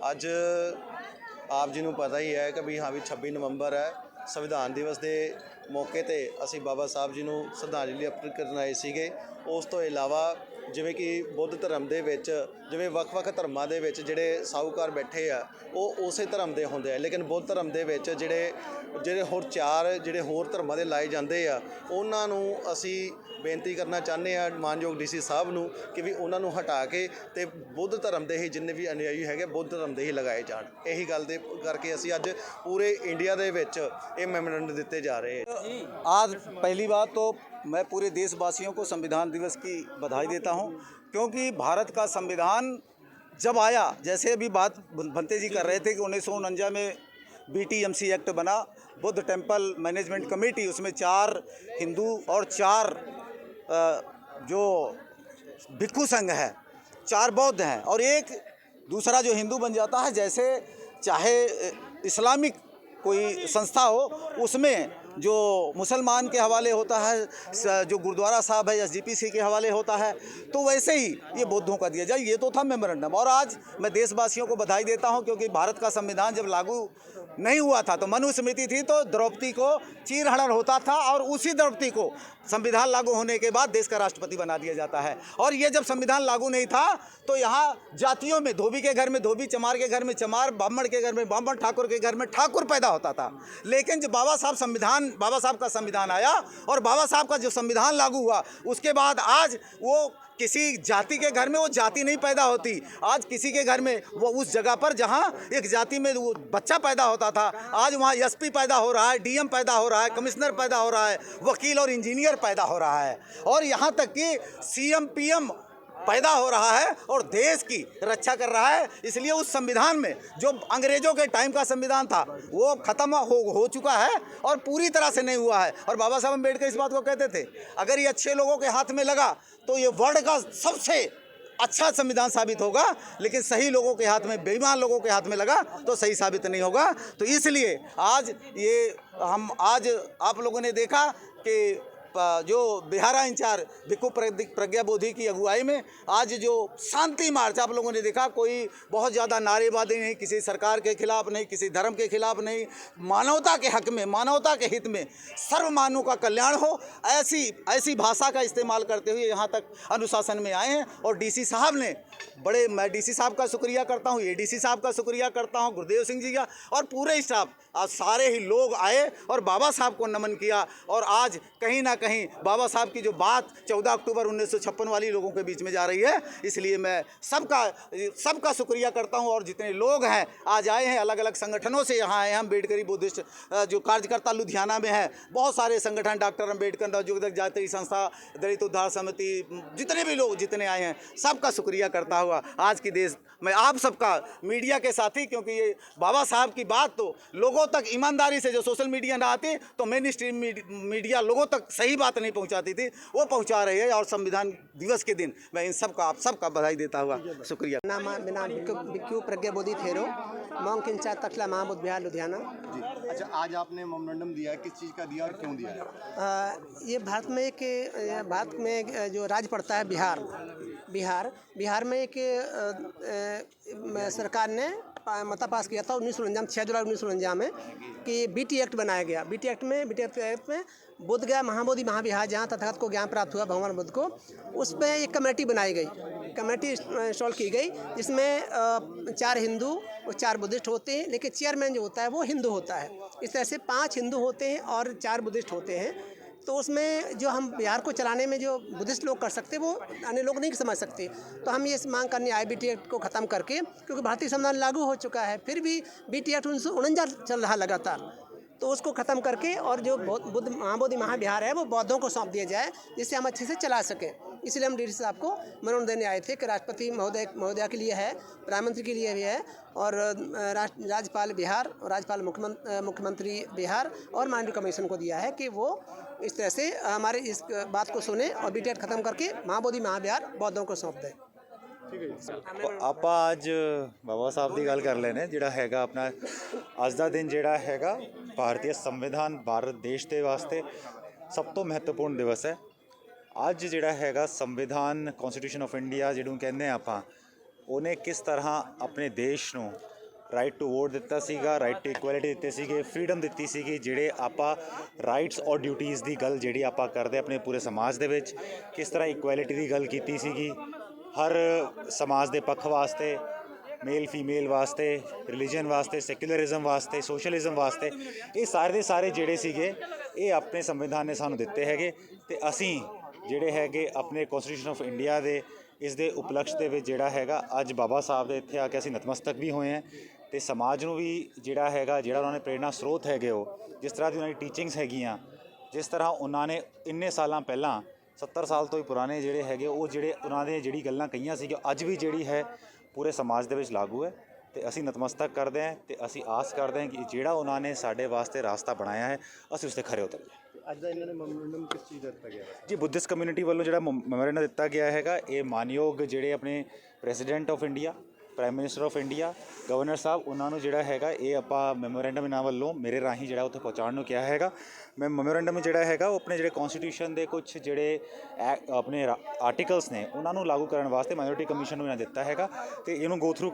ਅੱਜ ਆਪ ਜੀ ਨੂੰ ਪਤਾ ਹੀ ਹੈ ਕਿ ਵੀ ਹਾਂ ਵੀ 26 ਨਵੰਬਰ ਹੈ, ਸੰਵਿਧਾਨ ਦਿਵਸ ਦੇ ਮੌਕੇ ਤੇ ਅਸੀਂ ਬਾਬਾ ਸਾਹਿਬ ਜੀ ਨੂੰ ਸ਼ਰਧਾਂਜਲੀ ਅਰਪਿਤ ਕਰਨ ਆਏ ਸੀਗੇ। ਉਸ ਤੋਂ ਇਲਾਵਾ ਜਿਵੇਂ ਕਿ ਬੁੱਧ ਧਰਮ ਦੇ ਵਿੱਚ ਜਿਵੇਂ ਵੱਖ-ਵੱਖ ਧਰਮਾਂ ਦੇ ਵਿੱਚ ਜਿਹੜੇ ਸਾਹੂਕਾਰ ਬੈਠੇ ਆ ਉਹ ਉਸੇ ਧਰਮ ਦੇ ਹੁੰਦੇ ਆ, ਲੇਕਿਨ ਬੁੱਧ ਧਰਮ ਦੇ ਵਿੱਚ ਜਿਹੜੇ ਹੋਰ ਚਾਰ ਜਿਹੜੇ ਹੋਰ ਧਰਮਾਂ ਦੇ ਲਾਏ ਜਾਂਦੇ ਆ ਉਹਨਾਂ ਨੂੰ ਅਸੀਂ ਬੇਨਤੀ ਕਰਨਾ ਚਾਹੁੰਦੇ ਆ ਮਾਨਯੋਗ ਡੀਸੀ ਸਾਹਿਬ ਨੂੰ ਕਿ ਵੀ ਉਹਨਾਂ ਨੂੰ ਹਟਾ ਕੇ ਤੇ ਬੁੱਧ ਧਰਮ ਦੇ ਹੀ ਜਿੰਨੇ ਵੀ ਅਨੁਯਾਈ ਹੈਗੇ ਬੁੱਧ ਧਰਮ ਦੇ ਹੀ ਲਗਾਏ ਜਾਣ। ਇਹੀ ਗੱਲ ਦੇ ਕਰਕੇ ਅਸੀਂ ਅੱਜ पूरे इंडिया ਦੇ ਵਿੱਚ ਇਹ ਮੈਮੋਰੈਂडम ਦਿੱਤੇ जा रहे हैं। आज पहली बात तो मैं पूरे देशवासियों को संविधान दिवस की बधाई देता हूं, क्योंकि भारत का संविधान जब आया, जैसे अभी बात भंते जी कर रहे थे कि 1949 में BTMC एक्ट बना, बुद्ध टेम्पल मैनेजमेंट कमेटी, उसमें 4 हिंदू और 4 जो भिक्षु संघ है, 4 बौद्ध हैं और एक दूसरा जो हिंदू बन जाता है। जैसे चाहे इस्लामिक कोई संस्था हो, उसमें जो मुसलमान के हवाले होता है, जो गुरुद्वारा साहब है SGPC के हवाले होता है, तो वैसे ही ये बौद्धों का दिया जाए। ये तो था मेमोरेंडम। और आज मैं देशवासियों को बधाई देता हूं, क्योंकि भारत का संविधान जब लागू नहीं हुआ था तो मनुस्मृति थी, तो द्रौपदी को चीरहरण होता था और उसी द्रौपदी को संविधान लागू होने के बाद देश का राष्ट्रपति बना दिया जाता है। और ये जब संविधान लागू नहीं था तो यहाँ जातियों में धोबी के घर में धोबी, चमार के घर में चमार, ब्राह्मण के घर में ब्राह्मण, ठाकुर के घर में ठाकुर पैदा होता था। लेकिन जब बाबा साहब का संविधान आया और बाबा साहब का जो संविधान लागू हुआ, उसके बाद आज वो किसी जाति के घर में वो जाति नहीं पैदा होती। आज किसी के घर में वो उस जगह पर जहाँ एक जाति में वो बच्चा पैदा होता था, आज वहाँ SP पैदा हो रहा है, DM पैदा हो रहा है, कमिश्नर पैदा हो रहा है, वकील और इंजीनियर पैदा हो रहा है, और यहाँ तक कि CM PM पैदा हो रहा है और देश की रक्षा कर रहा है। इसलिए उस संविधान में जो अंग्रेज़ों के टाइम का संविधान था वो ख़त्म हो चुका है और पूरी तरह से नहीं हुआ है। और बाबा साहब अम्बेडकर इस बात को कहते थे, अगर ये अच्छे लोगों के हाथ में लगा तो ये वर्ल्ड का सबसे अच्छा संविधान साबित होगा, लेकिन सही लोगों के हाथ में, बेईमान लोगों के हाथ में लगा तो सही साबित नहीं होगा। तो इसलिए आज आप लोगों ने देखा कि जो बिहारा इंचार्ज भिक्खु प्रज्ञा बोधि की अगुवाई में आज जो शांति मार्च आप लोगों ने देखा, कोई बहुत ज़्यादा नारेबाजी नहीं, किसी सरकार के खिलाफ नहीं, किसी धर्म के खिलाफ नहीं, मानवता के हक में, मानवता के हित में, सर्वमानव का कल्याण हो, ऐसी भाषा का इस्तेमाल करते हुए यहाँ तक अनुशासन में आए हैं। और DC साहब ने मैं DC साहब का शुक्रिया करता हूँ, ADC साहब का शुक्रिया करता हूँ, गुरुदेव सिंह जी का, और पूरे स्टाफ, आज सारे ही लोग आए और बाबा साहब को नमन किया। और आज कहीं ना कहीं बाबा साहब की जो बात 14 अक्टूबर 1956 वाली लोगों के बीच में जा रही है, इसलिए मैं सबका शुक्रिया करता हूं। और जितने लोग हैं आज आए हैं, अलग अलग संगठनों से यहाँ आए हैं, अम्बेडकरी बुद्धिस्ट जो कार्यकर्ता लुधियाना में है, बहुत सारे संगठन, डॉक्टर अम्बेडकर नवयुवक जाति संस्था, दलित उद्धार समिति, जितने भी लोग जितने आए हैं, सबका शुक्रिया करता हुआ आज की देश मैं आप सबका, मीडिया के साथी, क्योंकि ये बाबा साहब की बात तो लोगों तक ईमानदारी से, जो सोशल मीडिया ना आती तो मेन स्ट्रीम मीडिया लोगों तक सही बात नहीं पहुंचाती थी, वो पहुंचा रही है। और संविधान दिवस के दिन मैं इन सबका, आप सबका बधाई देता हुआ शुक्रिया। नाम भिक्खु प्रज्ञा बोधि थेरो, मॉन्क इंचार्ज तखला महाबोध बिहार लुधियाना। अच्छा, आज आपने मेमोरेंडम दिया, किस चीज़ का दिया और क्यों दिया? ये भारत में जो राज्य पड़ता है बिहार में एक सरकार ने मता पास किया था 6 जुलाई 1949 में कि BT एक्ट बनाया गया। BT एक्ट में बुद्ध गया महाबोधि महाविहार, जहाँ तथागत को ज्ञान प्राप्त हुआ, भगवान बुद्ध को, उस पर एक कमेटी बनाई गई, कमेटी इंस्टॉल की गई, जिसमें 4 हिंदू और 4 बुद्धिस्ट होते हैं, लेकिन चेयरमैन जो होता है वो हिंदू होता है। इस तरह से 5 हिंदू होते हैं और 4 बुद्धिस्ट होते हैं। तो उसमें जो हम बिहार को चलाने में जो बुद्धिस्ट लोग कर सकते वो अन्य लोग नहीं समझ सकते। तो हम ये मांग करने आए BT एक्ट को ख़त्म करके, क्योंकि भारतीय संविधान लागू हो चुका है, फिर भी BT एक्ट 1949 चल रहा लगातार, तो उसको ख़त्म करके और जो बुद्ध महाबोधि महाविहार है वो बौद्धों को सौंप दिया जाए, जिससे हम अच्छे से चला सकें। इसलिए हम DC साहब को मनोनयन देने आए थे कि राष्ट्रपति महोदया के लिए है, प्रधानमंत्री के लिए भी है, और राज्यपाल बिहार, राज्यपाल मुख्यमंत्री बिहार और माननीय कमीशन को दिया है कि वो इस तरह से हमारे इस बात को सुने और BT एक्ट ख़त्म करके महाबोधि महाविहार बौद्धों को सौंप दें। ਆਪਾਂ ਅੱਜ ਬਾਬਾ ਸਾਹਿਬ ਦੀ ਗੱਲ ਕਰ ਲੈਨੇ, ਜਿਹੜਾ ਹੈਗਾ ਆਪਣਾ ਅੱਜ ਦਾ ਦਿਨ ਜਿਹੜਾ ਹੈਗਾ ਭਾਰਤੀ ਸੰਵਿਧਾਨ ਭਾਰਤ ਦੇਸ਼ ਦੇ ਵਾਸਤੇ ਸਭ ਤੋਂ ਮਹੱਤਵਪੂਰਨ ਦਿਵਸ ਹੈ। ਅੱਜ ਜਿਹੜਾ ਹੈਗਾ ਸੰਵਿਧਾਨ ਕੌਂਸਟੀਟਿਊਸ਼ਨ ਆਫ ਇੰਡੀਆ ਜਿਹਨੂੰ ਕਹਿੰਦੇ ਆਪਾਂ, ਉਹਨੇ ਕਿਸ ਤਰ੍ਹਾਂ ਆਪਣੇ ਦੇਸ਼ ਨੂੰ ਰਾਈਟ ਟੂ ਵੋਟ ਦਿੱਤਾ ਸੀਗਾ, ਰਾਈਟ ਟੂ ਇਕੁਐਲਿਟੀ ਦਿੱਤੇ ਸੀਗੇ, ਫਰੀडम ਦਿੱਤੀ ਸੀਗੀ। ਜਿਹੜੇ ਆਪਾਂ ਰਾਈਟਸ ਔਰ ਡਿਊਟੀਜ਼ ਦੀ ਗੱਲ ਜਿਹੜੀ ਆਪਾਂ ਕਰਦੇ ਆਪਣੇ ਪੂਰੇ ਸਮਾਜ ਦੇ ਵਿੱਚ, ਕਿਸ ਤਰ੍ਹਾਂ ਇਕੁਐਲਿਟੀ ਦੀ ਗੱਲ ਕੀਤੀ ਸੀਗੀ ਹਰ ਸਮਾਜ ਦੇ ਪੱਖ ਵਾਸਤੇ, ਮੇਲ ਫੀਮੇਲ ਵਾਸਤੇ, ਰਿਲੀਜਨ ਵਾਸਤੇ, ਸੈਕੂਲਰਿਜ਼ਮ ਵਾਸਤੇ, ਸੋਸ਼ਲਿਜ਼ਮ ਵਾਸਤੇ। ਇਹ ਸਾਰੇ ਦੇ ਸਾਰੇ ਜਿਹੜੇ ਸੀਗੇ ਇਹ ਆਪਣੇ ਸੰਵਿਧਾਨ ਨੇ ਸਾਨੂੰ ਦਿੱਤੇ ਹੈਗੇ। ਤੇ ਅਸੀਂ ਜਿਹੜੇ ਹੈਗੇ ਆਪਣੇ ਕੌਂਸਟੀਟਿਊਸ਼ਨ ਆਫ ਇੰਡੀਆ ਦੇ ਇਸ ਦੇ ਉਪਲਕਸ਼ ਦੇ ਵਿੱਚ ਜਿਹੜਾ ਹੈਗਾ ਅੱਜ ਬਾਬਾ ਸਾਹਿਬ ਦੇ ਇੱਥੇ ਆ ਕੇ ਅਸੀਂ ਨਤਮਸਤਕ ਵੀ ਹੋਏ ਹਾਂ। ਤੇ ਸਮਾਜ ਨੂੰ ਵੀ ਜਿਹੜਾ ਹੈਗਾ, ਜਿਹੜਾ ਉਹਨਾਂ ਨੇ ਪ੍ਰੇਰਨਾ ਸਰੋਤ ਹੈਗੇ, ਉਹ ਜਿਸ ਤਰ੍ਹਾਂ ਦੀ ਉਹਨਾਂ ਦੀ ਟੀਚਿੰਗਸ ਹੈਗੀਆਂ, ਜਿਸ ਤਰ੍ਹਾਂ ਉਹਨਾਂ ਨੇ ਇੰਨੇ ਸਾਲਾਂ ਪਹਿਲਾਂ 70 ਸਾਲ ਤੋਂ ਹੀ ਪੁਰਾਣੇ ਜਿਹੜੇ ਹੈਗੇ ਉਹ ਜਿਹੜੇ ਉਹਨਾਂ ਦੇ ਜਿਹੜੀ ਗੱਲਾਂ ਕਹੀਆਂ ਸੀਗੀਆਂ ਅੱਜ ਵੀ ਜਿਹੜੀ ਹੈ ਪੂਰੇ ਸਮਾਜ ਦੇ ਵਿੱਚ ਲਾਗੂ ਹੈ। ਤੇ ਅਸੀਂ ਨਤਮਸਤਕ ਕਰਦੇ ਹਾਂ ਤੇ ਅਸੀਂ ਆਸ ਕਰਦੇ ਹਾਂ ਕਿ ਜਿਹੜਾ ਉਹਨਾਂ ਨੇ ਸਾਡੇ ਵਾਸਤੇ ਰਾਸਤਾ ਬਣਾਇਆ ਹੈ ਅਸੀਂ ਉਸ 'ਤੇ ਖਰੇ ਉਤਰੀਏ। ਅੱਜ ਦਾ ਇਹਨਾਂ ਨੇ ਮੈਮੋਰੈਂਡਮ ਕਿਸ ਚੀਜ਼ ਦਾ ਦਿੱਤਾ ਗਿਆ ਹੈ? ਜੀ ਬੁੱਧਿਸਟ ਕਮਿਊਨਿਟੀ ਵੱਲੋਂ ਜਿਹੜਾ ਮੈਮੋਰੈਂਡਮ ਦਿੱਤਾ ਗਿਆ ਹੈਗਾ ਇਹ ਮਾਨਯੋਗ ਜਿਹੜੇ ਆਪਣੇ president of India, prime minister of India, governor ਸਾਹਿਬ, ਉਹਨਾਂ ਨੂੰ ਜਿਹੜਾ ਹੈਗਾ ਇਹ ਆਪਾਂ ਮੈਮੋਰੈਂਡਮ ਇਹਨਾਂ ਵੱਲੋਂ ਮੇਰੇ ਰਾਹੀਂ ਜਿਹੜਾ ਉੱਥੇ ਪਹੁੰਚਾਉਣ ਨੂੰ ਕਿਹਾ ਹੈਗਾ। ਮੈਂ ਮੈਮੋਰੈਂਡਮ ਜਿਹੜਾ ਹੈਗਾ ਉਹ ਆਪਣੇ ਜਿਹੜੇ ਕੌਂਸਟੀਟਿਊਸ਼ਨ ਦੇ ਕੁਝ ਜਿਹੜੇ ਆਪਣੇ ਆਰਟੀਕਲਸ ਨੇ ਉਹਨਾਂ ਨੂੰ ਲਾਗੂ ਕਰਨ ਵਾਸਤੇ ਮਾਈਨੋਰਿਟੀ ਕਮਿਸ਼ਨ ਨੂੰ ਇਹਨਾਂ ਦਿੱਤਾ ਹੈਗਾ ਤੇ ਇਹਨੂੰ ਗੋ ਥਰੂ